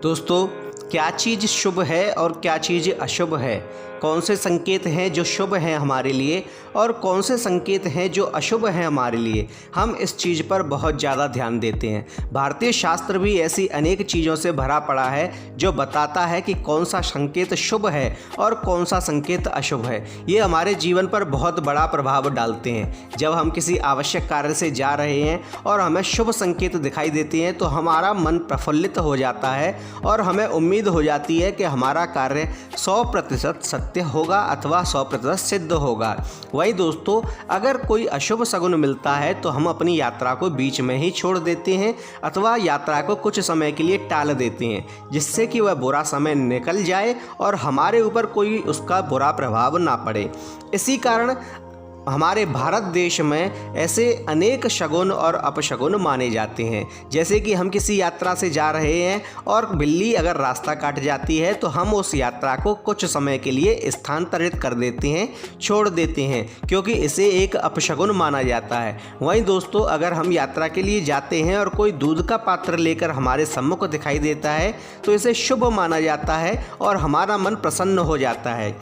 दोस्तों, क्या चीज़ शुभ है और क्या चीज़ अशुभ है? कौन से संकेत हैं जो शुभ हैं हमारे लिए और कौन से संकेत हैं जो अशुभ हैं हमारे लिए? हम इस चीज़ पर बहुत ज़्यादा ध्यान देते हैं। भारतीय शास्त्र भी ऐसी अनेक चीज़ों से भरा पड़ा है जो बताता है कि कौन सा संकेत शुभ है और कौन सा संकेत अशुभ है। ये हमारे जीवन पर बहुत बड़ा प्रभाव डालते हैं। जब हम किसी आवश्यक कार्य से जा रहे हैं और हमें शुभ संकेत दिखाई देते हैं तो हमारा मन प्रफुल्लित हो जाता है और हमें उम्मीद हो जाती है कि हमारा कार्य 100% सत्य होगा अथवा 100% सिद्ध होगा। वही दोस्तों, अगर कोई अशुभ शगुन मिलता है तो हम अपनी यात्रा को बीच में ही छोड़ देते हैं अथवा यात्रा को कुछ समय के लिए टाल देते हैं, जिससे कि वह बुरा समय निकल जाए और हमारे ऊपर कोई उसका बुरा प्रभाव ना पड़े। इसी कारण हमारे भारत देश में ऐसे अनेक शगुन और अपशगुन माने जाते हैं। जैसे कि हम किसी यात्रा से जा रहे हैं और बिल्ली अगर रास्ता काट जाती है तो हम उस यात्रा को कुछ समय के लिए स्थानांतरित कर देते हैं, छोड़ देते हैं, क्योंकि इसे एक अपशगुन माना जाता है। वहीं दोस्तों, अगर हम यात्रा के लिए जाते हैं और कोई दूध का पात्र लेकर हमारे सम्मुख दिखाई देता है तो इसे शुभ माना जाता है और हमारा मन प्रसन्न हो जाता है।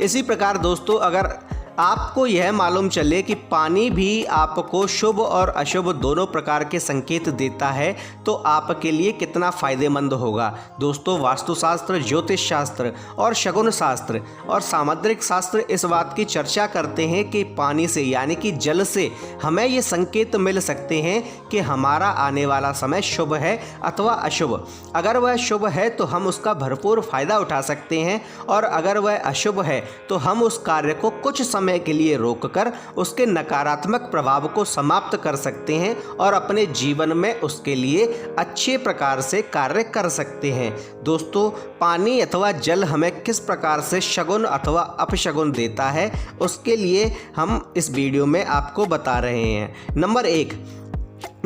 इसी प्रकार दोस्तों, अगर आपको यह मालूम चले कि पानी भी आपको शुभ और अशुभ दोनों प्रकार के संकेत देता है तो आपके लिए कितना फ़ायदेमंद होगा। दोस्तों, वास्तुशास्त्र, ज्योतिष शास्त्र और शगुन शास्त्र और सामुद्रिक शास्त्र इस बात की चर्चा करते हैं कि पानी से यानी कि जल से हमें ये संकेत मिल सकते हैं कि हमारा आने वाला समय शुभ है अथवा अशुभ। अगर वह शुभ है तो हम उसका भरपूर फ़ायदा उठा सकते हैं और अगर वह अशुभ है तो हम उस कार्य को कुछ समय के लिए रोककर उसके नकारात्मक प्रभाव को समाप्त कर सकते हैं और अपने जीवन में उसके लिए अच्छे प्रकार से कार्य कर सकते हैं। दोस्तों, पानी अथवा जल हमें किस प्रकार से शगुन अथवा अपशगुन देता है उसके लिए हम इस वीडियो में आपको बता रहे हैं। नंबर 1,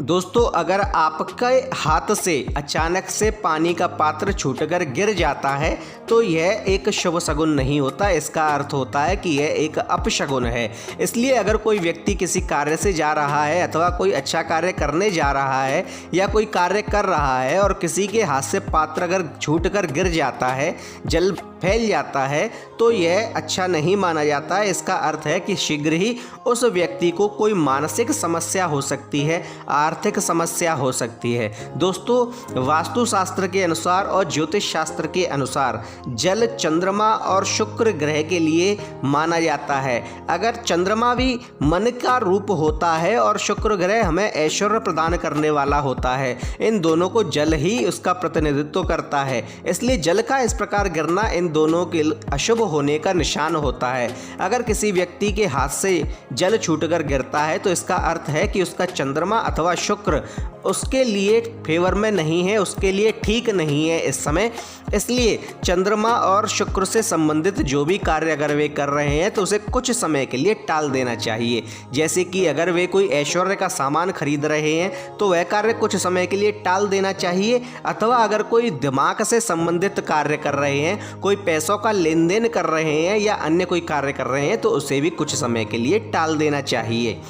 दोस्तों, अगर आपके हाथ से अचानक से पानी का पात्र छूटकर गिर जाता है तो यह एक शुभ शगुन नहीं होता। इसका अर्थ होता है कि यह एक अपशगुन है। इसलिए अगर कोई व्यक्ति किसी कार्य से जा रहा है अथवा कोई अच्छा कार्य करने जा रहा है या कोई कार्य कर रहा है और किसी के हाथ से पात्र अगर छूटकर गिर जाता है, जल फैल जाता है, तो यह अच्छा नहीं माना जाता है। इसका अर्थ है कि शीघ्र ही उस व्यक्ति को कोई मानसिक समस्या हो सकती है, आर्थिक समस्या हो सकती है। दोस्तों, वास्तुशास्त्र के अनुसार और ज्योतिष शास्त्र के अनुसार जल चंद्रमा और शुक्र ग्रह के लिए माना जाता है। अगर चंद्रमा भी मन का रूप होता है और शुक्र ग्रह हमें ऐश्वर्य प्रदान करने वाला होता है, इन दोनों को जल ही उसका प्रतिनिधित्व करता है। इसलिए जल का इस प्रकार गिरना इन दोनों के अशुभ होने का निशान होता है। अगर किसी व्यक्ति के हाथ से जल छूटकर गिरता है तो इसका अर्थ है कि उसका चंद्रमा अथवा शुक्र उसके लिए फेवर में नहीं है, उसके लिए ठीक नहीं है इस समय। इसलिए चंद्रमा और शुक्र से संबंधित जो भी कार्य अगर वे कर रहे हैं तो उसे कुछ समय के लिए टाल देना चाहिए। जैसे कि अगर वे कोई ऐश्वर्य का सामान खरीद रहे हैं तो वह कार्य कुछ समय के लिए टाल देना चाहिए, अथवा अगर कोई दिमाग से संबंधित कार्य कर रहे हैं, कोई पैसों का लेन देन कर रहे हैं या अन्य कोई कार्य कर रहे हैं तो उसे भी कुछ समय के लिए टाल देना चाहिए।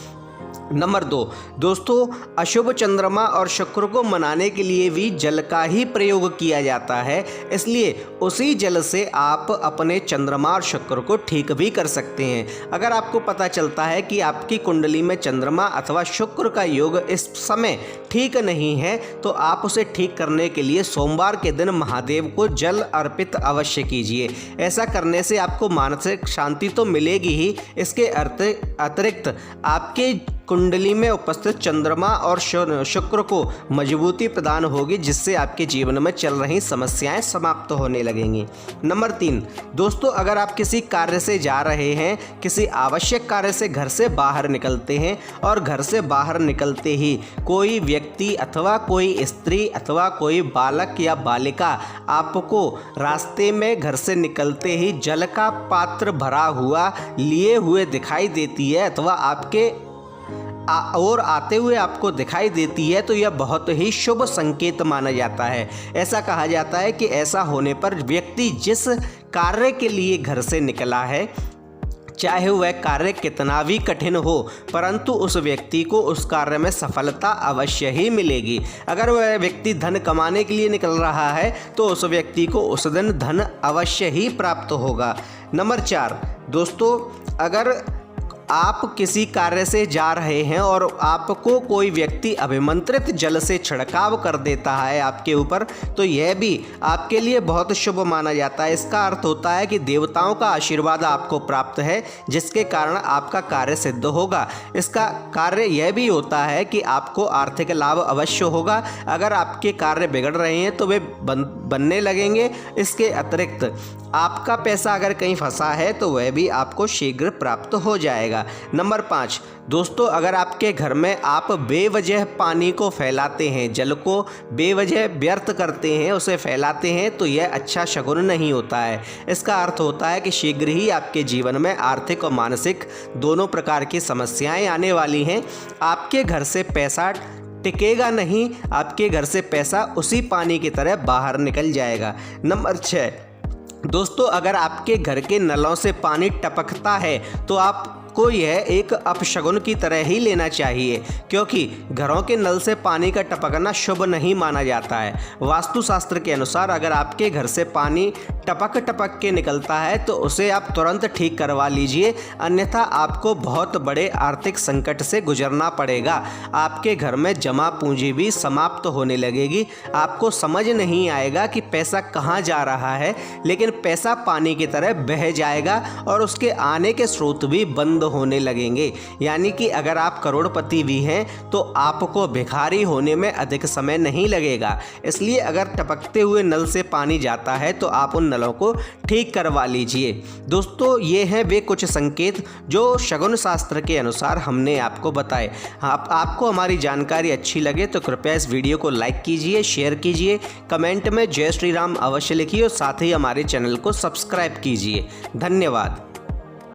नंबर 2, दोस्तों, अशुभ चंद्रमा और शुक्र को मनाने के लिए भी जल का ही प्रयोग किया जाता है। इसलिए उसी जल से आप अपने चंद्रमा और शुक्र को ठीक भी कर सकते हैं। अगर आपको पता चलता है कि आपकी कुंडली में चंद्रमा अथवा शुक्र का योग इस समय ठीक नहीं है तो आप उसे ठीक करने के लिए सोमवार के दिन महादेव को जल अर्पित अवश्य कीजिए। ऐसा करने से आपको मानसिक शांति तो मिलेगी ही, इसके अतिरिक्त आपके कुंडली में उपस्थित चंद्रमा और शुक्र को मजबूती प्रदान होगी, जिससे आपके जीवन में चल रही समस्याएं समाप्त होने लगेंगी। नंबर 3, दोस्तों, अगर आप किसी कार्य से जा रहे हैं, किसी आवश्यक कार्य से घर से बाहर निकलते हैं और घर से बाहर निकलते ही कोई व्यक्ति अथवा कोई स्त्री अथवा कोई बालक या बालिका आपको रास्ते में घर से निकलते ही जल का पात्र भरा हुआ लिए हुए दिखाई देती है अथवा आपके और आते हुए आपको दिखाई देती है तो यह बहुत ही शुभ संकेत माना जाता है। ऐसा कहा जाता है कि ऐसा होने पर व्यक्ति जिस कार्य के लिए घर से निकला है, चाहे वह कार्य कितना भी कठिन हो, परंतु उस व्यक्ति को उस कार्य में सफलता अवश्य ही मिलेगी। अगर वह व्यक्ति धन कमाने के लिए निकल रहा है तो उस व्यक्ति को उस दिन धन अवश्य ही प्राप्त होगा। नंबर 4 दोस्तों, अगर आप किसी कार्य से जा रहे हैं और आपको कोई व्यक्ति अभिमंत्रित जल से छिड़काव कर देता है आपके ऊपर, तो यह भी आपके लिए बहुत शुभ माना जाता है। इसका अर्थ होता है कि देवताओं का आशीर्वाद आपको प्राप्त है, जिसके कारण आपका कार्य सिद्ध होगा। इसका कार्य यह भी होता है कि आपको आर्थिक लाभ अवश्य होगा। अगर आपके कार्य बिगड़ रहे हैं तो वे बनने लगेंगे। इसके अतिरिक्त आपका पैसा अगर कहीं फंसा है तो वह भी आपको शीघ्र प्राप्त हो जाएगा। नंबर 5 दोस्तों, अगर आपके घर में आप बेवजह पानी को फैलाते हैं, जल को बेवजह व्यर्थ करते हैं, उसे फैलाते हैं, तो यह अच्छा शगुन नहीं होता है। इसका अर्थ होता है कि शीघ्र ही आपके जीवन में आर्थिक और मानसिक दोनों प्रकार की समस्याएं आने वाली हैं। आपके घर से पैसा टिकेगा नहीं, आपके घर से पैसा उसी पानी की तरह बाहर निकल जाएगा। नंबर 6 दोस्तों, अगर आपके घर के नलों से पानी टपकता है तो आपको यह एक अपशगुन की तरह ही लेना चाहिए, क्योंकि घरों के नल से पानी का टपकना शुभ नहीं माना जाता है। वास्तुशास्त्र के अनुसार अगर आपके घर से पानी टपक टपक के निकलता है तो उसे आप तुरंत ठीक करवा लीजिए, अन्यथा आपको बहुत बड़े आर्थिक संकट से गुजरना पड़ेगा। आपके घर में जमा पूंजी भी समाप्त होने लगेगी। आपको समझ नहीं आएगा कि पैसा कहाँ जा रहा है, लेकिन पैसा पानी की तरह बह जाएगा और उसके आने के स्रोत भी बंद होने लगेंगे। यानी कि अगर आप करोड़पति भी हैं तो आपको भिखारी होने में अधिक समय नहीं लगेगा। इसलिए अगर टपकते हुए नल से पानी जाता है तो आप उन नलों को ठीक करवा लीजिए। दोस्तों, ये हैं वे कुछ संकेत जो शगुन शास्त्र के अनुसार हमने आपको बताए। आपको हमारी जानकारी अच्छी लगे तो कृपया इस वीडियो को लाइक कीजिए, शेयर कीजिए, कमेंट में जय श्री राम अवश्य लिखिए और साथ ही हमारे चैनल को सब्सक्राइब कीजिए। धन्यवाद।